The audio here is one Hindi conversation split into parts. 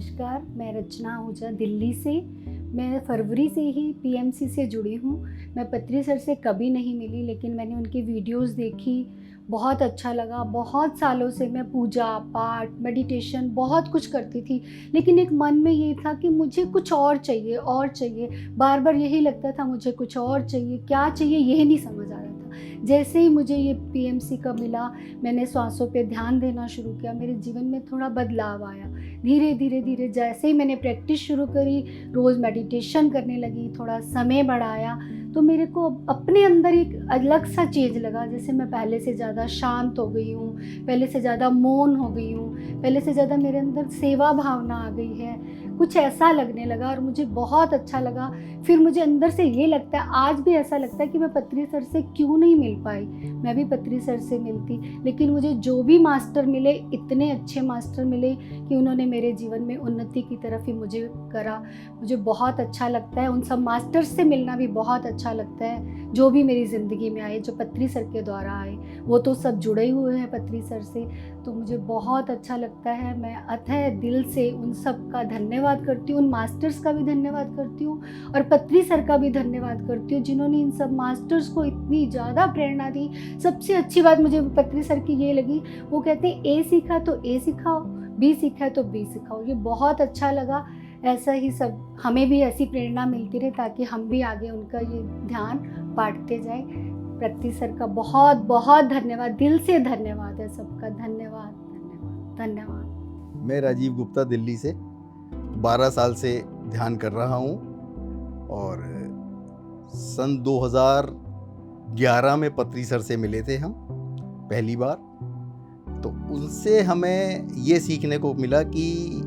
नमस्कार, मैं रचना आहूजा दिल्ली से। मैं फरवरी से ही पीएमसी से जुड़ी हूँ। मैं पत्री सर से कभी नहीं मिली, लेकिन मैंने उनकी वीडियोस देखी, बहुत अच्छा लगा। बहुत सालों से मैं पूजा पाठ मेडिटेशन बहुत कुछ करती थी, लेकिन एक मन में ये था कि मुझे कुछ और चाहिए और चाहिए। बार बार यही लगता था मुझे कुछ और चाहिए, क्या चाहिए यही नहीं समझ आ रहा था। जैसे ही मुझे ये पीएमसी का मिला, मैंने श्वासों पे ध्यान देना शुरू किया, मेरे जीवन में थोड़ा बदलाव आया। धीरे धीरे धीरे जैसे ही मैंने प्रैक्टिस शुरू करी, रोज़ मेडिटेशन करने लगी, थोड़ा समय बढ़ाया, तो मेरे को अपने अंदर एक अलग सा चीज़ लगा। जैसे मैं पहले से ज़्यादा शांत हो गई हूँ, पहले से ज़्यादा मौन हो गई हूँ, पहले से ज़्यादा मेरे अंदर सेवा भावना आ गई है, कुछ ऐसा लगने लगा और मुझे बहुत अच्छा लगा। फिर मुझे अंदर से ये लगता है, आज भी ऐसा लगता है कि मैं पत्री सर से क्यों नहीं मिल पाई। मैं भी पत्री सर से मिलती, लेकिन मुझे जो भी मास्टर मिले, इतने अच्छे मास्टर मिले कि उन्होंने मेरे जीवन में उन्नति की तरफ ही मुझे करा। मुझे बहुत अच्छा लगता है, उन सब मास्टर्स से मिलना भी बहुत अच्छा लगता है, जो भी मेरी ज़िंदगी में आए, जो पत्री सर के द्वारा आए। वो तो सब जुड़े हुए हैं पत्री सर से, तो मुझे बहुत अच्छा लगता है। मैं अथाह दिल से उन सब का धन्यवाद करती हूँ, उन मास्टर्स का भी धन्यवाद करती हूँ और पत्री सर का भी धन्यवाद करती हूँ, जिन्होंने इन सब मास्टर्स को इतनी ज़्यादा प्रेरणा दी। सबसे अच्छी बात मुझे पत्री सर की ये लगी, वो कहते हैं ए सीखा तो ए सिखाओ, बी सीखा तो बी सिखाओ। ये बहुत अच्छा लगा। ऐसा ही सब हमें भी ऐसी प्रेरणा मिलती रहे, ताकि हम भी आगे उनका ये ध्यान बांटते जाएं। पत्री सर का बहुत बहुत धन्यवाद, दिल से धन्यवाद है सबका। धन्यवाद धन्यवाद धन्यवाद। मैं राजीव गुप्ता दिल्ली से 12 साल से ध्यान कर रहा हूँ और सन 2011 में पत्री सर से मिले थे हम पहली बार। तो उनसे हमें ये सीखने को मिला कि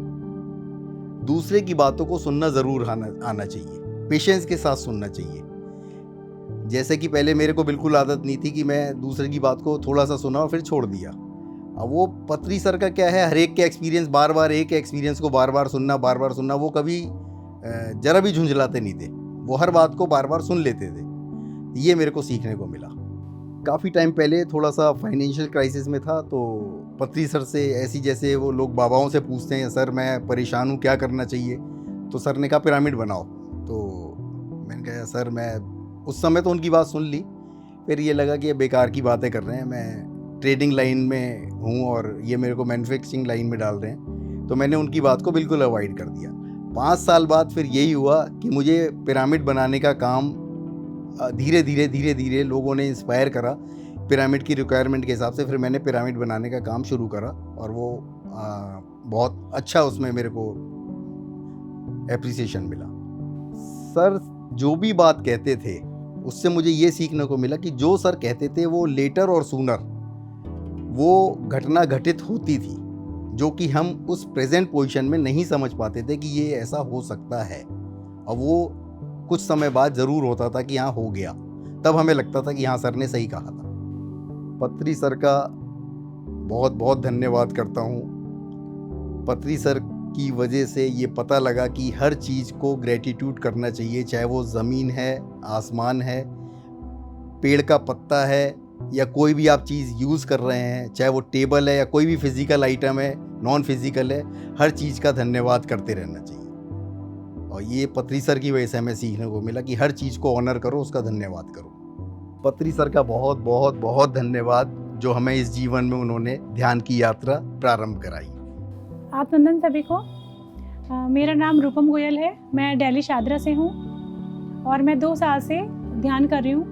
दूसरे की बातों को सुनना ज़रूर आना चाहिए, पेशेंस के साथ सुनना चाहिए। जैसे कि पहले मेरे को बिल्कुल आदत नहीं थी कि मैं दूसरे की बात को थोड़ा सा सुना और फिर छोड़ दिया। अब वो पत्री सर का क्या है, हर एक के एक्सपीरियंस बार बार एक एक्सपीरियंस को बार बार सुनना, वो कभी ज़रा भी झुंझलाते नहीं थे, वो हर बात को बार बार सुन लेते थे। ये मेरे को सीखने को मिला। काफ़ी टाइम पहले थोड़ा सा फाइनेंशियल क्राइसिस में था, तो पत्री सर से ऐसी, जैसे वो लोग बाबाओं से पूछते हैं, सर मैं परेशान हूँ, क्या करना चाहिए, तो सर ने कहा पिरामिड बनाओ। तो मैंने कहा सर, मैं उस समय तो उनकी बात सुन ली, फिर ये लगा कि ये बेकार की बातें कर रहे हैं, मैं ट्रेडिंग लाइन में हूँ और ये मेरे को मैन्युफैक्चरिंग लाइन में डाल रहे हैं, तो मैंने उनकी बात को बिल्कुल अवॉइड कर दिया। 5 साल बाद फिर यही हुआ कि मुझे पिरामिड बनाने का काम धीरे धीरे लोगों ने इंस्पायर करा पिरामिड की रिक्वायरमेंट के हिसाब से। फिर मैंने पिरामिड बनाने का काम शुरू करा और वो बहुत अच्छा, उसमें मेरे को एप्रिसिएशन मिला। सर जो भी बात कहते थे, उससे मुझे ये सीखने को मिला कि जो सर कहते थे वो लेटर और सूनर वो घटना घटित होती थी, जो कि हम उस प्रेजेंट पोजीशन में नहीं समझ पाते थे कि ये ऐसा हो सकता है। और वो कुछ समय बाद ज़रूर होता था कि हाँ हो गया, तब हमें लगता था कि हाँ सर ने सही कहा था। पत्री सर का बहुत बहुत धन्यवाद करता हूँ। पत्री सर की वजह से ये पता लगा कि हर चीज़ को ग्रेटिट्यूड करना चाहिए, चाहे वो ज़मीन है, आसमान है, पेड़ का पत्ता है, या कोई भी आप चीज़ यूज़ कर रहे हैं, चाहे वो टेबल है या कोई भी फिज़िकल आइटम है, नॉन फिज़िकल है, हर चीज़ का धन्यवाद करते रहना चाहिए। और ये पत्री सर की वजह से हमें सीखने को मिला कि हर चीज़ को ऑनर करो, उसका धन्यवाद करो। पत्री सर का बहुत बहुत बहुत धन्यवाद, जो हमें इस जीवन में उन्होंने ध्यान की यात्रा प्रारंभ कराई। आत्मनंदन सभी को। मेरा नाम रूपम गोयल है, मैं दिल्ली शादरा से हूँ और मैं 2 साल से ध्यान कर रही हूँ।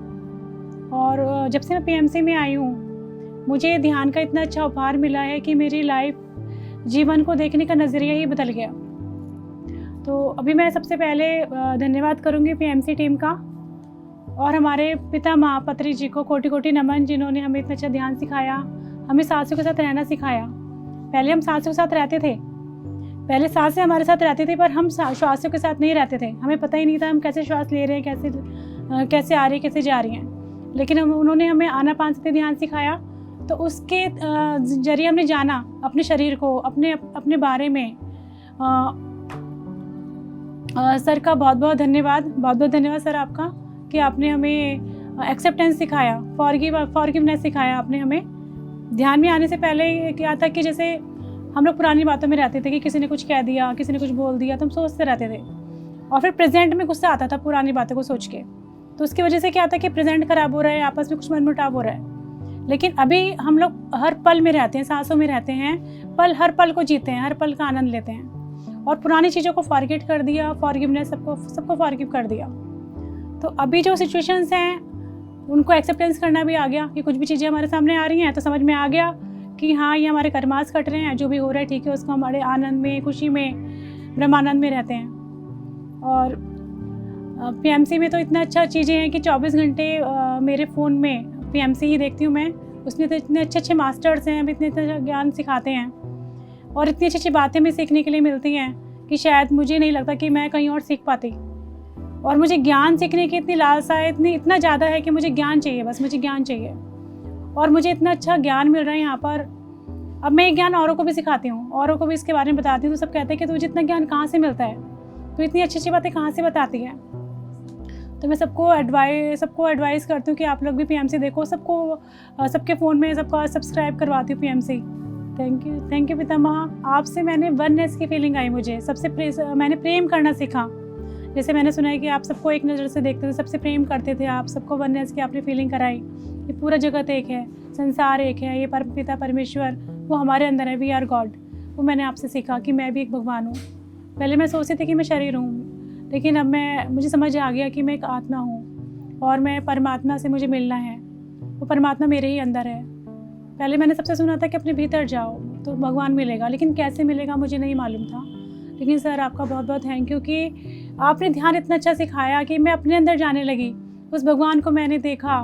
और जब से मैं पीएमसी में आई हूँ, मुझे ध्यान का इतना अच्छा उपहार मिला है कि मेरी लाइफ, जीवन को देखने का नज़रिया ही बदल गया। तो अभी मैं सबसे पहले धन्यवाद करूँगी पीएमसी टीम का और हमारे पिता माँ पत्री जी को कोटि कोटि नमन, जिन्होंने हमें इतना अच्छा ध्यान सिखाया, हमें सासों के साथ रहना सिखाया। पहले हम सासों के साथ रहते थे, पहले सासें हमारे साथ रहती थी, पर हम श्वासों के साथ नहीं रहते थे। हमें पता ही नहीं था हम कैसे श्वास ले रहे हैं, कैसे आ रही है, कैसे जा रही हैं। लेकिन उन्होंने हमें आनापान सती ध्यान सिखाया, तो उसके जरिए हमने जाना अपने शरीर को, अपने बारे में। सर का बहुत बहुत धन्यवाद सर आपका, कि आपने हमें एक्सेप्टेंस सिखाया, फॉरगिवनेस सिखाया आपने हमें। ध्यान में आने से पहले क्या था कि जैसे हम लोग पुरानी बातों में रहते थे कि किसी ने कुछ कह दिया, किसी ने कुछ बोल दिया, तो हम सोचते रहते थे और फिर प्रेजेंट में गुस्सा आता था पुरानी बातों को सोच के। तो उसकी वजह से क्या था कि प्रेजेंट खराब हो रहा है, आपस में कुछ मनमुटाव हो रहा है। लेकिन अभी हम लोग हर पल में रहते हैं, सांसों में रहते हैं, हर पल को जीते हैं, हर पल का आनंद लेते हैं और पुरानी चीज़ों को फॉरगेट कर दिया, फॉरगिवनेस सबको फॉरगिव कर दिया। तो अभी जो सिचुएशंस हैं उनको एक्सेप्टेंस करना भी आ गया कि कुछ भी चीज़ें हमारे सामने आ रही हैं तो समझ में आ गया कि हाँ, ये हमारे कर्मास कट रहे हैं, जो भी हो रहा है ठीक है, उसको हमारे आनंद में, खुशी में, ब्रह्मानंद में रहते हैं। और पीएमसी में तो इतना अच्छा चीज़ें हैं कि 24 घंटे मेरे फ़ोन में पीएमसी ही देखती हूँ मैं। उसमें तो इतने अच्छे अच्छे मास्टर्स हैं, इतने अच्छा ज्ञान सिखाते हैं और इतनी अच्छी अच्छी बातें भी सीखने के लिए मिलती हैं कि शायद मुझे नहीं लगता कि मैं कहीं और सीख पाती। और मुझे ज्ञान सीखने की इतनी लालसा है, इतना ज़्यादा है कि मुझे ज्ञान चाहिए, बस मुझे ज्ञान चाहिए। और मुझे इतना अच्छा ज्ञान मिल रहा है यहाँ पर। अब मैं ये ज्ञान औरों को भी सिखाती हूँ, औरों को भी इसके बारे में बताती हूँ, तो सब कहते हैं कि तुझे इतना ज्ञान कहाँ से मिलता है, तो इतनी अच्छी अच्छी बातें कहाँ से बताती है। तो मैं सबको एडवाइस करती हूँ कि आप लोग भी पीएमसी देखो, सबके फ़ोन में सबका सब्सक्राइब करवाती हूँ पीएमसी। थैंक यू पितामह। आपसे मैंने वननेस की फीलिंग आई, मुझे मैंने प्रेम करना सीखा। जैसे मैंने सुना है कि आप सबको एक नज़र से देखते थे, सबसे प्रेम करते थे आप, सबको वननेस की आपने फीलिंग कराई। ये पूरा जगत एक है, संसार एक है, ये पिता परमेश्वर वो हमारे अंदर है, वी आर गॉड। वो मैंने आपसे सीखा कि मैं भी एक भगवान हूँ। पहले मैं सोचती थी कि मैं शरीर हूँ, लेकिन अब मुझे समझ आ गया कि मैं एक आत्मा हूँ और मैं परमात्मा से मुझे मिलना है। वो परमात्मा मेरे ही अंदर है। पहले मैंने सबसे सुना था कि अपने भीतर जाओ तो भगवान मिलेगा, लेकिन कैसे मिलेगा मुझे नहीं मालूम था। लेकिन सर आपका बहुत बहुत थैंक यू कि आपने ध्यान इतना अच्छा सिखाया कि मैं अपने अंदर जाने लगी। उस भगवान को मैंने देखा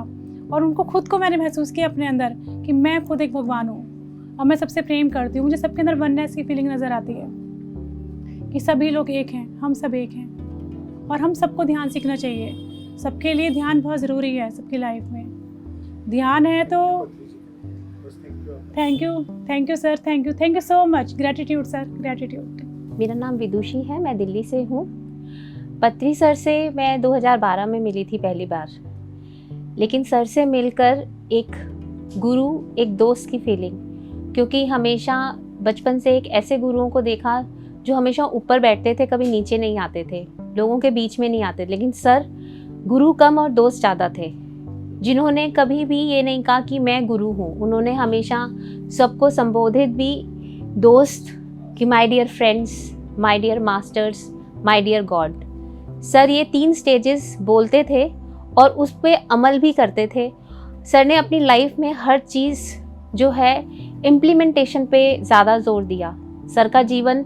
और उनको खुद को मैंने महसूस किया अपने अंदर कि मैं खुद एक भगवान हूँ। अब मैं सबसे प्रेम करती हूँ। मुझे सबके अंदर वननेस की फीलिंग नज़र आती है कि सभी लोग एक हैं, हम सब एक हैं और हम सबको ध्यान सीखना चाहिए। सबके लिए ध्यान बहुत ज़रूरी है, सबकी लाइफ में ध्यान है। तो thank you sir, thank you so much. Gratitude sir, gratitude. मेरा नाम विदुषी है, मैं दिल्ली से हूँ। पत्री सर से मैं 2012 में मिली थी पहली बार, लेकिन सर से मिलकर एक गुरु, एक दोस्त की फीलिंग, क्योंकि हमेशा बचपन से एक ऐसे गुरुओं को देखा जो हमेशा ऊपर बैठते थे, कभी नीचे नहीं आते थे, लोगों के बीच में नहीं आते। लेकिन सर गुरु कम और दोस्त ज़्यादा थे, जिन्होंने कभी भी ये नहीं कहा कि मैं गुरु हूँ। उन्होंने हमेशा सबको संबोधित भी दोस्त कि my dear friends, my dear masters, my dear God. Sir ये 3 स्टेजेस बोलते थे और उस पर अमल भी करते थे। सर ने अपनी लाइफ में हर चीज़ जो है इम्प्लीमेंटेशन पे ज़्यादा जोर दिया। सर का जीवन,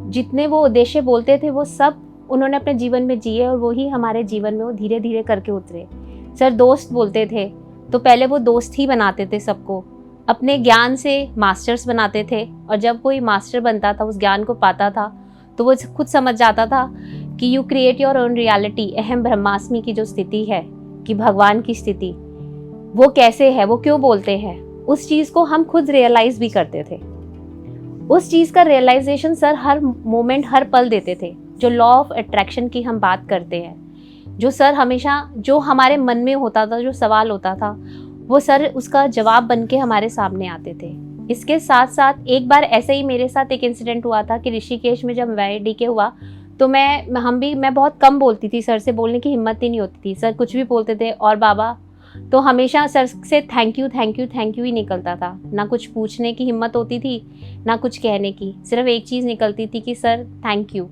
जितने वो उद्देश्य बोलते थे वो सब उन्होंने अपने जीवन में जिए और वही हमारे जीवन में वो धीरे धीरे करके उतरे। सर दोस्त बोलते थे तो पहले वो दोस्त ही बनाते थे सबको, अपने ज्ञान से मास्टर्स बनाते थे और जब कोई मास्टर बनता था, उस ज्ञान को पाता था, तो वो खुद समझ जाता था कि you create your own reality. अहम ब्रह्मास्मि की जो स्थिति है कि भगवान की स्थिति वो कैसे है, वो क्यों बोलते हैं, उस चीज़ को हम खुद रियलाइज़ भी करते थे। उस चीज़ का रियलाइजेशन सर हर मोमेंट, हर पल देते थे। जो लॉ ऑफ अट्रैक्शन की हम बात करते हैं, जो सर हमेशा जो हमारे मन में होता था, जो सवाल होता था, वो सर उसका जवाब बन के हमारे सामने आते थे। इसके साथ साथ एक बार ऐसे ही मेरे साथ एक इंसिडेंट हुआ था कि ऋषिकेश में जब YDK हुआ तो मैं बहुत कम बोलती थी। सर से बोलने की हिम्मत ही नहीं होती थी। सर कुछ भी बोलते थे और बाबा, तो हमेशा सर से थैंक यू ही निकलता था। ना कुछ पूछने की हिम्मत होती थी, ना कुछ कहने की, सिर्फ एक चीज़ निकलती थी कि सर थैंक यू।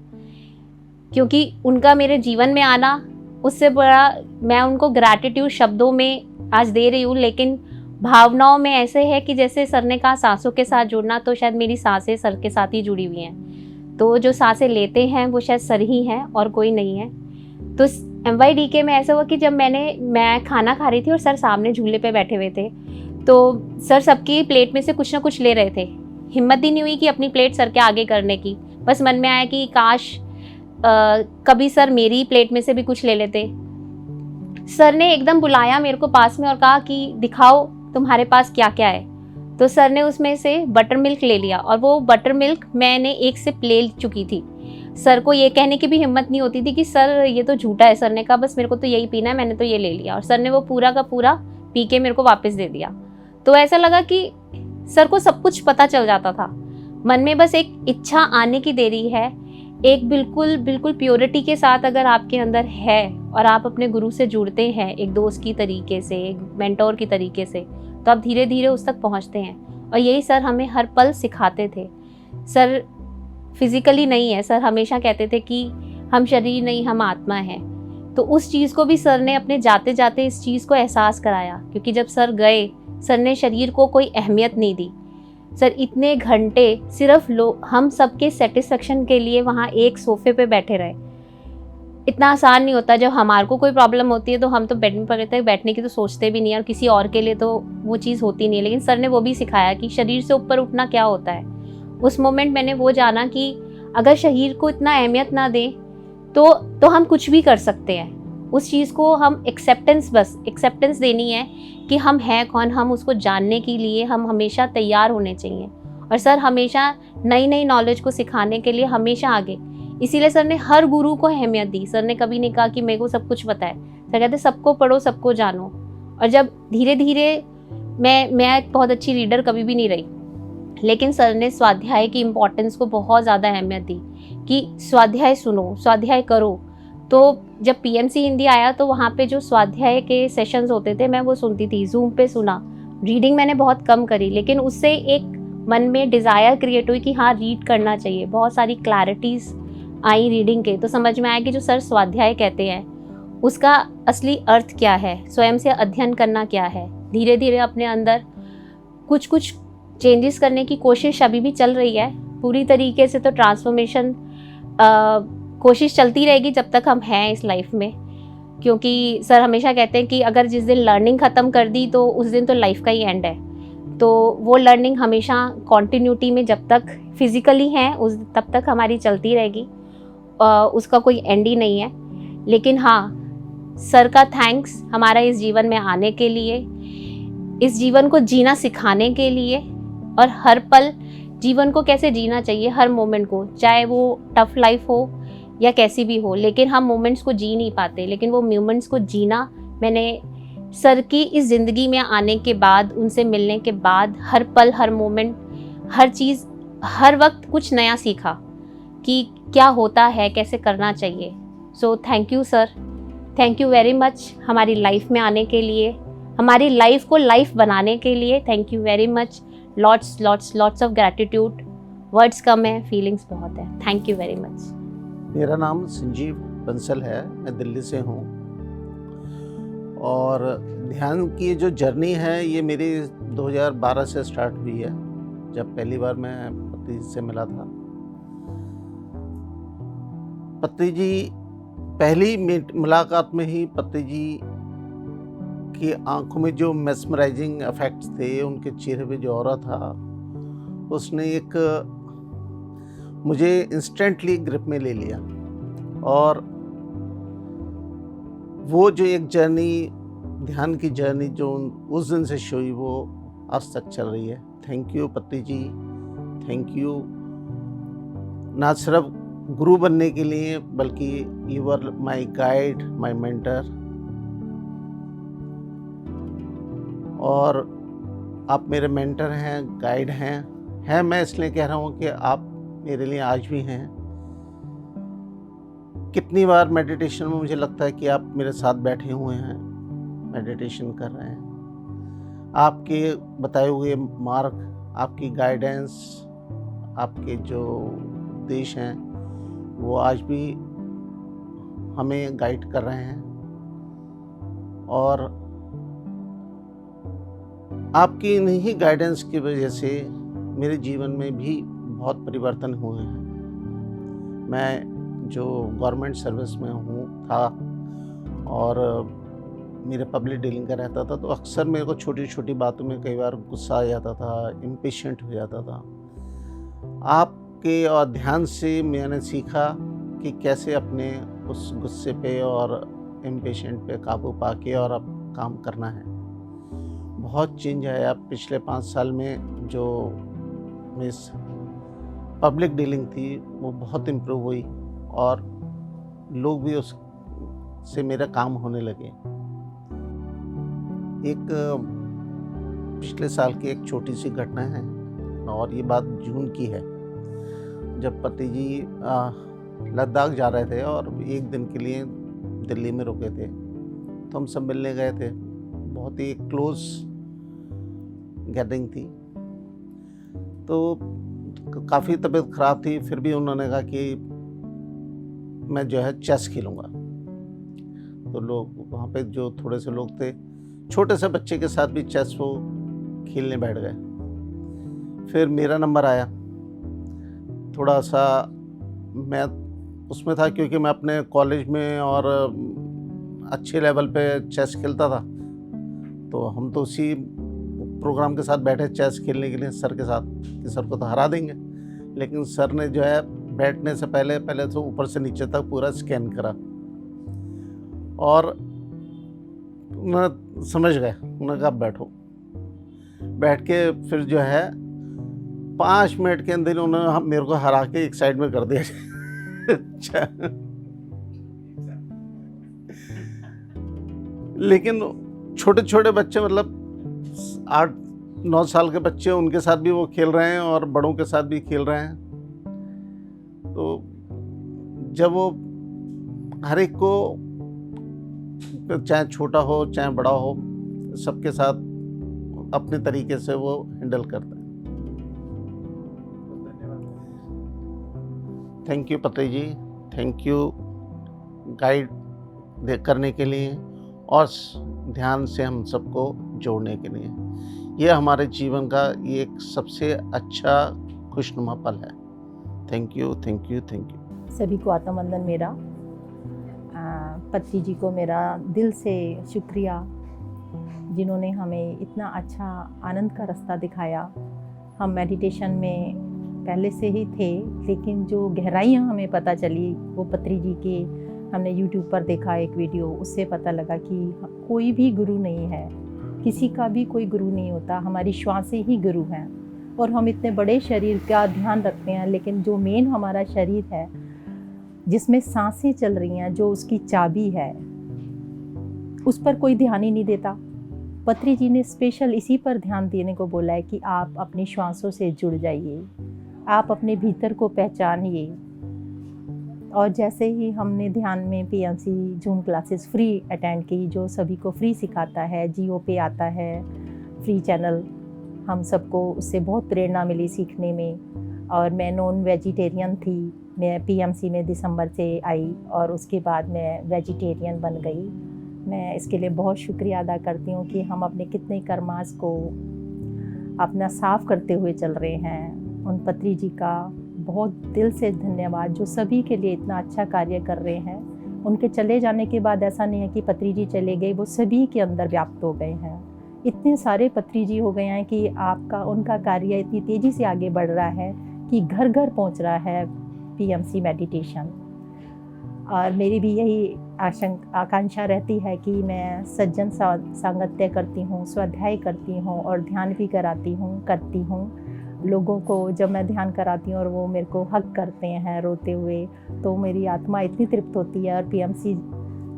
क्योंकि उनका मेरे जीवन में आना, उससे बड़ा मैं उनको ग्रैटिट्यूड शब्दों में आज दे रही हूँ, लेकिन भावनाओं में ऐसे है कि जैसे सर ने कहा सांसों के साथ जुड़ना, तो शायद मेरी सांसें सर के साथ ही जुड़ी हुई हैं। तो जो सांसें लेते हैं वो शायद सर ही हैं और कोई नहीं है। तो MYDK में ऐसा हुआ कि जब मैं खाना खा रही थी और सर सामने झूले पे बैठे हुए थे, तो सर सबकी प्लेट में से कुछ ना कुछ ले रहे थे। हिम्मत ही नहीं हुई कि अपनी प्लेट सर के आगे करने की। बस मन में आया कि काश कभी सर मेरी प्लेट में से भी कुछ ले लेते। सर ने एकदम बुलाया मेरे को पास में और कहा कि दिखाओ तुम्हारे पास क्या क्या है। तो सर ने उसमें से बटर मिल्क ले लिया और वो बटर मिल्क मैंने एक सिप ले चुकी थी। सर को ये कहने की भी हिम्मत नहीं होती थी कि सर ये तो झूठा है। सर ने कहा बस मेरे को तो यही पीना है, मैंने तो ये ले लिया। और सर ने वो पूरा का पूरा पी के मेरे को वापस दे दिया। तो ऐसा लगा कि सर को सब कुछ पता चल जाता था। मन में बस एक इच्छा आने की देरी है। एक बिल्कुल बिल्कुल प्योरिटी के साथ अगर आपके अंदर है और आप अपने गुरु से जुड़ते हैं एक दोस्त की तरीके से, एक मेंटोर की तरीके से, तो आप धीरे धीरे उस तक पहुंचते हैं। और यही सर हमें हर पल सिखाते थे। सर फिजिकली नहीं है, सर हमेशा कहते थे कि हम शरीर नहीं, हम आत्मा हैं। तो उस चीज़ को भी सर ने अपने जाते जाते इस चीज़ को एहसास कराया, क्योंकि जब सर गए, सर ने शरीर को कोई अहमियत नहीं दी। सर इतने घंटे सिर्फ हम सबके सेटिस्फेक्शन के लिए वहाँ एक सोफे पे बैठे रहे। इतना आसान नहीं होता। जब हमारे को कोई प्रॉब्लम होती है तो हम तो बेड में पड़ते हैं, बैठने की तो सोचते भी नहीं है, और किसी और के लिए तो वो चीज़ होती नहीं है। लेकिन सर ने वो भी सिखाया कि शरीर से ऊपर उठना क्या होता है। उस मोमेंट मैंने वो जाना कि अगर शरीर को इतना अहमियत ना दें तो हम कुछ भी कर सकते हैं। उस चीज़ को हम एक्सेप्टेंस देनी है कि हम हैं कौन, हम उसको जानने के लिए हम हमेशा तैयार होने चाहिए। और सर हमेशा नई नई नॉलेज को सिखाने के लिए हमेशा आगे, इसीलिए सर ने हर गुरु को अहमियत दी। सर ने कभी नहीं कहा कि मेरे को सब कुछ पता है। सर कहते सबको पढ़ो, सबको जानो। और जब धीरे धीरे मैं एक बहुत अच्छी रीडर कभी भी नहीं रही, लेकिन सर ने स्वाध्याय की इम्पोर्टेंस को बहुत ज़्यादा अहमियत दी कि स्वाध्याय सुनो, स्वाध्याय करो। तो जब पीएमसी हिंदी आया तो वहाँ पे जो स्वाध्याय के सेशंस होते थे मैं वो सुनती थी, जूम पे सुना। रीडिंग मैंने बहुत कम करी, लेकिन उससे एक मन में डिज़ायर क्रिएट हुई कि हाँ रीड करना चाहिए। बहुत सारी क्लैरिटीज़ आई रीडिंग के, तो समझ में आया कि जो सर स्वाध्याय कहते हैं उसका असली अर्थ क्या है, स्वयं से अध्ययन करना क्या है। धीरे धीरे अपने अंदर कुछ कुछ चेंजेस करने की कोशिश अभी भी चल रही है। पूरी तरीके से तो ट्रांसफॉर्मेशन कोशिश चलती रहेगी जब तक हम हैं इस लाइफ में, क्योंकि सर हमेशा कहते हैं कि अगर जिस दिन लर्निंग ख़त्म कर दी तो उस दिन तो लाइफ का ही एंड है। तो वो लर्निंग हमेशा कॉन्टिन्यूटी में जब तक फिज़िकली हैं उस तब तक हमारी चलती रहेगी, उसका कोई एंड ही नहीं है। लेकिन हाँ, सर का थैंक्स हमारा इस जीवन में आने के लिए, इस जीवन को जीना सिखाने के लिए, और हर पल जीवन को कैसे जीना चाहिए, हर मोमेंट को, चाहे वो टफ लाइफ हो या कैसी भी हो। लेकिन हम मोमेंट्स को जी नहीं पाते, लेकिन वो मोमेंट्स को जीना मैंने सर की इस ज़िंदगी में आने के बाद, उनसे मिलने के बाद, हर पल, हर मोमेंट, हर चीज़, हर वक्त कुछ नया सीखा कि क्या होता है, कैसे करना चाहिए। So thank you sir, thank you very much हमारी लाइफ में आने के लिए, हमारी लाइफ को लाइफ बनाने के लिए। Thank you very much. Lots of gratitude. Words कम है, फीलिंग्स बहुत है। Thank you very much. मेरा नाम संजीव बंसल है, मैं दिल्ली से हूँ। और ध्यान की जो जर्नी है ये मेरी 2012 से स्टार्ट हुई है, जब पहली बार मैं पत्नी से मिला था। पत्नी जी, पहली मुलाकात में ही पत्नी जी की आंखों में जो मेस्मराइजिंग इफेक्ट्स थे, उनके चेहरे पे जो ऑरा था, उसने एक मुझे इंस्टेंटली ग्रिप में ले लिया। और वो जो एक जर्नी, ध्यान की जर्नी जो उस दिन से शुरू हुई, वो आज तक चल रही है। थैंक यू पत्नी जी, थैंक यू। ना सिर्फ गुरु बनने के लिए, बल्कि you are my guide, my mentor. और आप मेरे मेंटर हैं, गाइड हैं। मैं इसलिए कह रहा हूँ कि आप मेरे लिए आज भी हैं। कितनी बार मेडिटेशन में मुझे लगता है कि आप मेरे साथ बैठे हुए हैं, मेडिटेशन कर रहे हैं। आपके बताए हुए मार्ग, आपकी गाइडेंस, आपके जो उपदेश हैं, वो आज भी हमें गाइड कर रहे हैं। और आपकी इन्हीं गाइडेंस की वजह से मेरे जीवन में भी बहुत परिवर्तन हुए हैं। मैं जो गवर्नमेंट सर्विस में था और मेरे पब्लिक डीलिंग का रहता था, तो अक्सर मेरे को छोटी छोटी बातों में कई बार गुस्सा आ जाता था, इम्पेशेंट हो जाता था। आपके और ध्यान से मैंने सीखा कि कैसे अपने उस गुस्से पे और इम्पेशेंट पे काबू पाके और अब काम करना है। बहुत चेंज आया पिछले 5 साल में। जो मिस पब्लिक डीलिंग थी वो बहुत इम्प्रूव हुई, और लोग भी उससे मेरा काम होने लगे। एक पिछले साल की एक छोटी सी घटना है, और ये बात जून की है। जब पति जी लद्दाख जा रहे थे और एक दिन के लिए दिल्ली में रुके थे, तो हम सब मिलने गए थे। बहुत ही क्लोज गैदरिंग थी। तो काफ़ी तबीयत ख़राब थी, फिर भी उन्होंने कहा कि मैं जो है चेस खेलूँगा। तो लोग वहाँ पे जो थोड़े से लोग थे, छोटे से बच्चे के साथ भी चेस वो खेलने बैठ गए। फिर मेरा नंबर आया। थोड़ा सा मैं उसमें था, क्योंकि मैं अपने कॉलेज में और अच्छे लेवल पे चेस खेलता था, तो हम तो उसी प्रोग्राम के साथ बैठे चेस खेलने के लिए सर के साथ, कि सर को तो हरा देंगे। लेकिन सर ने जो है बैठने से पहले तो ऊपर से नीचे तक पूरा स्कैन करा और उन्होंने समझ गए। उन्होंने कहा बैठो। बैठ के फिर जो है 5 मिनट के अंदर उन्होंने मेरे को हरा के एक साइड में कर दिया। अच्छा। लेकिन छोटे छोटे बच्चे, मतलब 8-9 साल के बच्चे, उनके साथ भी वो खेल रहे हैं और बड़ों के साथ भी खेल रहे हैं। तो जब वो हर एक को, चाहे छोटा हो चाहे बड़ा हो, सबके साथ अपने तरीके से वो हैंडल करते हैं। थैंक यू पत्री जी, थैंक यू गाइड करने के लिए और ध्यान से हम सबको जोड़ने के लिए। ये हमारे जीवन का ये एक सबसे अच्छा खुशनुमा पल है। Thank you, thank you, thank you. सभी को आत्म वंदन मेरा। पति जी को मेरा दिल से शुक्रिया, जिन्होंने हमें इतना अच्छा आनंद का रास्ता दिखाया। हम मेडिटेशन में पहले से ही थे, लेकिन जो गहराइयाँ हमें पता चली वो पत्री जी के, हमने यूट्यूब पर देखा एक वीडियो, उससे पता लगा कि कोई भी गुरु नहीं है, किसी का भी कोई गुरु नहीं होता, हमारी श्वासें ही गुरु हैं। और हम इतने बड़े शरीर का ध्यान रखते हैं, लेकिन जो मेन हमारा शरीर है, जिसमें सांसें चल रही हैं, जो उसकी चाबी है, उस पर कोई ध्यान ही नहीं देता। पत्री जी ने स्पेशल इसी पर ध्यान देने को बोला है कि आप अपनी श्वासों से जुड़ जाइए, आप अपने भीतर को पहचानिए। और जैसे ही हमने ध्यान में PMC zoom classes free attend की, जो सभी को फ्री सिखाता है, जियो पे आता है फ्री चैनल, हम सबको उससे बहुत प्रेरणा मिली सीखने में। और मैं नॉन वेजिटेरियन थी, मैं PMC में दिसंबर से आई और उसके बाद मैं वेजिटेरियन बन गई। मैं इसके लिए बहुत शुक्रिया अदा करती हूँ कि हम अपने कितने कर्मास को अपना साफ करते हुए चल रहे हैं। उन पत्री जी का बहुत दिल से धन्यवाद, जो सभी के लिए इतना अच्छा कार्य कर रहे हैं। उनके चले जाने के बाद ऐसा नहीं है कि पत्री जी चले गए, वो सभी के अंदर व्याप्त हो गए हैं। इतने सारे पत्री जी हो गए हैं कि आपका उनका कार्य इतनी तेज़ी से आगे बढ़ रहा है कि घर घर पहुंच रहा है PMC मेडिटेशन। और मेरी भी यही आकांक्षा रहती है कि मैं सज्जन सांगत्य करती हूँ, स्वाध्याय करती हूँ और ध्यान भी करती हूँ लोगों को। जब मैं ध्यान कराती हूँ और वो मेरे को हग करते हैं रोते हुए, तो मेरी आत्मा इतनी तृप्त होती है। और PMC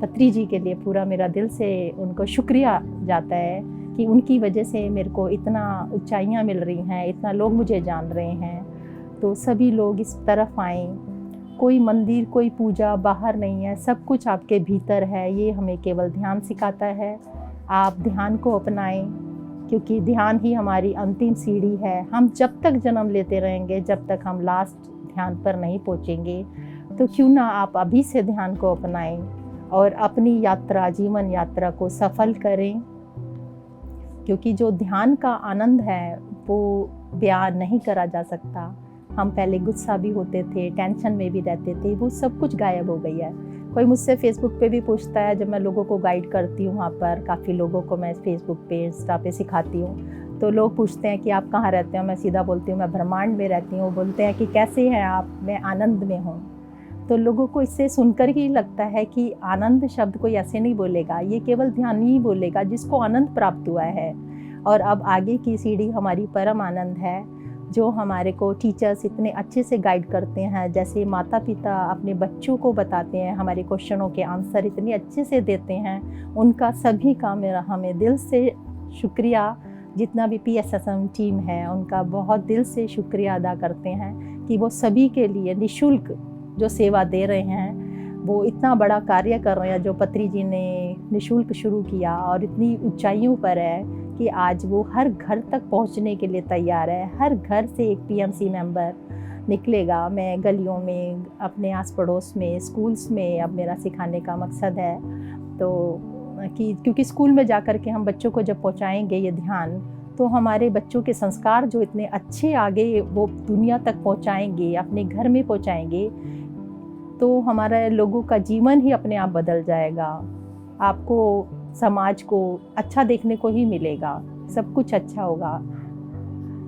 पत्री जी के लिए पूरा मेरा दिल से उनको शुक्रिया जाता है कि उनकी वजह से मेरे को इतना ऊंचाइयाँ मिल रही हैं, इतना लोग मुझे जान रहे हैं। तो सभी लोग इस तरफ आएँ। कोई मंदिर, कोई पूजा बाहर नहीं है, सब कुछ आपके भीतर है। ये हमें केवल ध्यान सिखाता है। आप ध्यान को अपनाएं, क्योंकि ध्यान ही हमारी अंतिम सीढ़ी है। हम जब तक जन्म लेते रहेंगे, जब तक हम लास्ट ध्यान पर नहीं पहुंचेंगे, तो क्यों ना आप अभी से ध्यान को अपनाएं और अपनी यात्रा, जीवन यात्रा को सफल करें। क्योंकि जो ध्यान का आनंद है वो बयान नहीं करा जा सकता। हम पहले गुस्सा भी होते थे, टेंशन में भी रहते थे, वो सब कुछ गायब हो गई है। कोई मुझसे फेसबुक पे भी पूछता है, जब मैं लोगों को गाइड करती हूँ, वहाँ पर काफ़ी लोगों को मैं फेसबुक पे, इंस्टा पे सिखाती हूँ, तो लोग पूछते हैं कि आप कहाँ रहते हो। मैं सीधा बोलती हूँ मैं ब्रह्मांड में रहती हूँ। बोलते हैं कि कैसे हैं आप? मैं आनंद में हूँ। तो लोगों को इससे सुनकर ही लगता है कि आनंद शब्द कोई ऐसे नहीं बोलेगा, ये केवल ध्यान ही बोलेगा जिसको आनंद प्राप्त हुआ है। और अब आगे की सीढ़ी हमारी परम आनंद है, जो हमारे को टीचर्स इतने अच्छे से गाइड करते हैं, जैसे माता पिता अपने बच्चों को बताते हैं, हमारे क्वेश्चनों के आंसर इतने अच्छे से देते हैं। उनका सभी का मेरा हमें दिल से शुक्रिया। जितना भी PSSM टीम है उनका बहुत दिल से शुक्रिया अदा करते हैं कि वो सभी के लिए निःशुल्क जो सेवा दे रहे हैं, वो इतना बड़ा कार्य कर रहे हैं जो पत्री जी ने निःशुल्क शुरू किया और इतनी ऊंचाइयों पर है कि आज वो हर घर तक पहुंचने के लिए तैयार है। हर घर से एक पीएमसी मेंबर निकलेगा। मैं गलियों में, अपने आस पड़ोस में, स्कूल्स में अब मेरा सिखाने का मकसद है तो क्योंकि स्कूल में जाकर के हम बच्चों को जब पहुंचाएंगे ये ध्यान, तो हमारे बच्चों के संस्कार जो इतने अच्छे आगे वो दुनिया तक पहुंचाएंगे, अपने घर में पहुंचाएंगे, तो हमारे लोगों का जीवन ही अपने आप बदल जाएगा। आपको समाज को अच्छा देखने को ही मिलेगा, सब कुछ अच्छा होगा।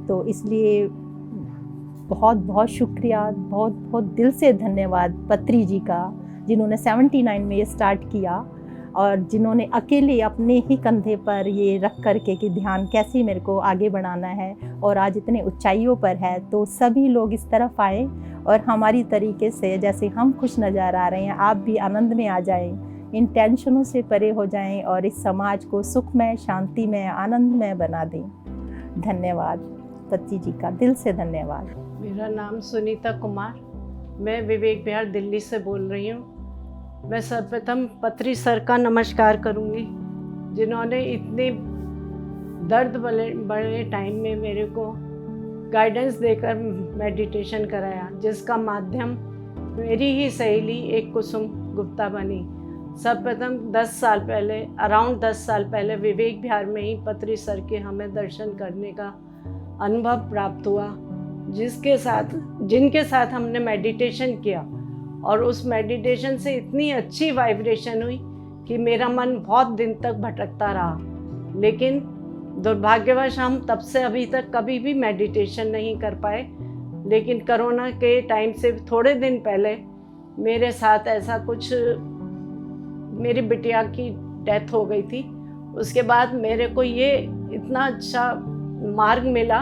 तो इसलिए बहुत बहुत शुक्रिया, बहुत बहुत दिल से धन्यवाद पत्री जी का, जिन्होंने 79 में ये स्टार्ट किया और जिन्होंने अकेले अपने ही कंधे पर ये रख कर के कि ध्यान कैसे मेरे को आगे बढ़ाना है और आज इतने ऊंचाइयों पर है। तो सभी लोग इस तरफ आए और हमारी तरीके से जैसे हम खुश नज़र आ रहे हैं, आप भी आनंद में आ जाएं, इन टेंशनों से परे हो जाएं और इस समाज को सुखमय, शांतिमय, आनंदमय बना दें। धन्यवाद पत्री जी का, दिल से धन्यवाद। मेरा नाम सुनीता कुमार, मैं विवेक विहार दिल्ली से बोल रही हूँ। मैं सर्वप्रथम पत्री सर का नमस्कार करूँगी, जिन्होंने इतने दर्द बड़े टाइम में मेरे को गाइडेंस देकर मेडिटेशन कराया, जिसका माध्यम मेरी ही सहेली एक कुसुम गुप्ता बनी। सर्वप्रथम 10 साल पहले, अराउंड 10 साल पहले विवेक विहार में ही पत्री सर के हमें दर्शन करने का अनुभव प्राप्त हुआ, जिनके साथ हमने मेडिटेशन किया और उस मेडिटेशन से इतनी अच्छी वाइब्रेशन हुई कि मेरा मन बहुत दिन तक भटकता रहा। लेकिन दुर्भाग्यवश हम तब से अभी तक कभी भी मेडिटेशन नहीं कर पाए। लेकिन कोरोना के टाइम से थोड़े दिन पहले मेरे साथ ऐसा कुछ, मेरी बिटिया की डेथ हो गई थी। उसके बाद मेरे को ये इतना अच्छा मार्ग मिला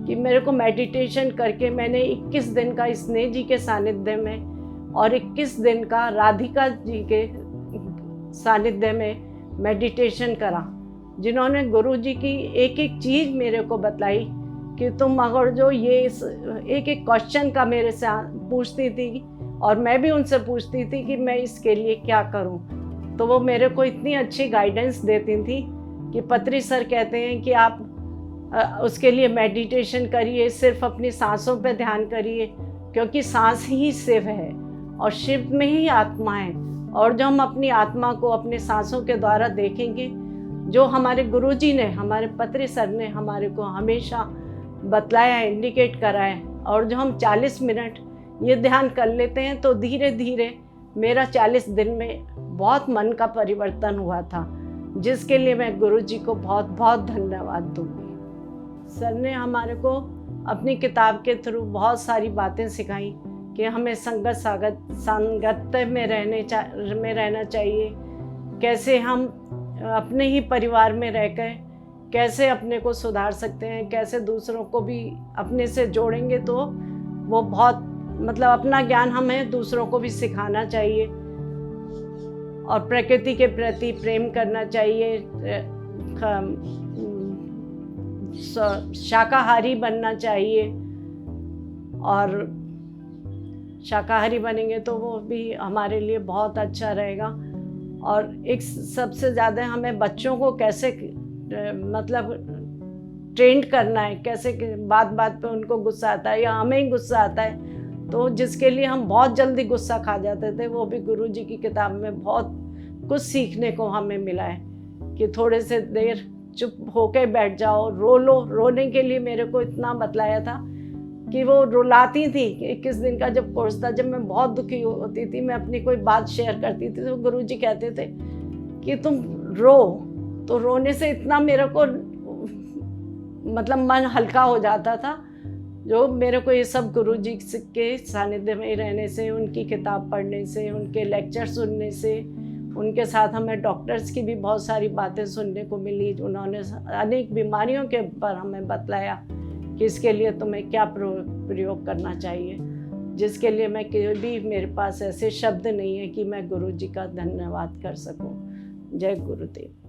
कि मेरे को मेडिटेशन करके मैंने 21 दिन का स्नेह जी के सानिध्य में और 21 दिन का राधिका जी के सानिध्य में मेडिटेशन करा, जिन्होंने गुरु जी की एक एक चीज़ मेरे को बतलाई कि तुम अगर जो ये एक एक क्वेश्चन का मेरे से पूछती थी और मैं भी उनसे पूछती थी कि मैं इसके लिए क्या करूं, तो वो मेरे को इतनी अच्छी गाइडेंस देती थी कि पत्री सर कहते हैं कि आप उसके लिए मेडिटेशन करिए, सिर्फ अपनी सांसों पे ध्यान करिए, क्योंकि सांस ही शिव है और शिव में ही आत्मा है। और जो हम अपनी आत्मा को अपने सांसों के द्वारा देखेंगे, जो हमारे गुरुजी ने, हमारे पत्री सर ने हमारे को हमेशा बतलाया, इंडिकेट करा है, और जो हम 40 मिनट ये ध्यान कर लेते हैं तो धीरे धीरे मेरा 40 दिन में बहुत मन का परिवर्तन हुआ था, जिसके लिए मैं गुरुजी को बहुत बहुत धन्यवाद दूँगी। सर ने हमारे को अपनी किताब के थ्रू बहुत सारी बातें सिखाई कि हमें संगत में रहना चाहिए, कैसे हम अपने ही परिवार में रहकर कैसे अपने को सुधार सकते हैं, कैसे दूसरों को भी अपने से जोड़ेंगे तो वो बहुत, मतलब अपना ज्ञान हमें दूसरों को भी सिखाना चाहिए, और प्रकृति के प्रति प्रेम करना चाहिए, शाकाहारी बनना चाहिए, और शाकाहारी बनेंगे तो वो भी हमारे लिए बहुत अच्छा रहेगा। और एक सबसे ज़्यादा हमें बच्चों को कैसे मतलब ट्रेंड करना है, कैसे बात बात पे उनको गुस्सा आता है या हमें ही गुस्सा आता है, तो जिसके लिए हम बहुत जल्दी गुस्सा खा जाते थे, वो भी गुरुजी की किताब में बहुत कुछ सीखने को हमें मिला है कि थोड़े से देर चुप होकर बैठ जाओ, रो लो। रोने के लिए मेरे को इतना बतलाया था कि वो रुलाती थी। 21 दिन का जब कोर्स था, जब मैं बहुत दुखी होती थी, मैं अपनी कोई बात शेयर करती थी तो गुरुजी कहते थे कि तुम रो, तो रोने से इतना मेरे को मतलब मन हल्का हो जाता था। जो मेरे को ये सब गुरुजी के सानिध्य में रहने से, उनकी किताब पढ़ने से, उनके लेक्चर सुनने से, उनके साथ हमें डॉक्टर्स की भी बहुत सारी बातें सुनने को मिली। उन्होंने अनेक बीमारियों के ऊपर हमें बतलाया कि इसके लिए तुम्हें क्या प्रयोग करना चाहिए, जिसके लिए मैं कभी, मेरे पास ऐसे शब्द नहीं है कि मैं गुरुजी का धन्यवाद कर सकूं। जय गुरुदेव।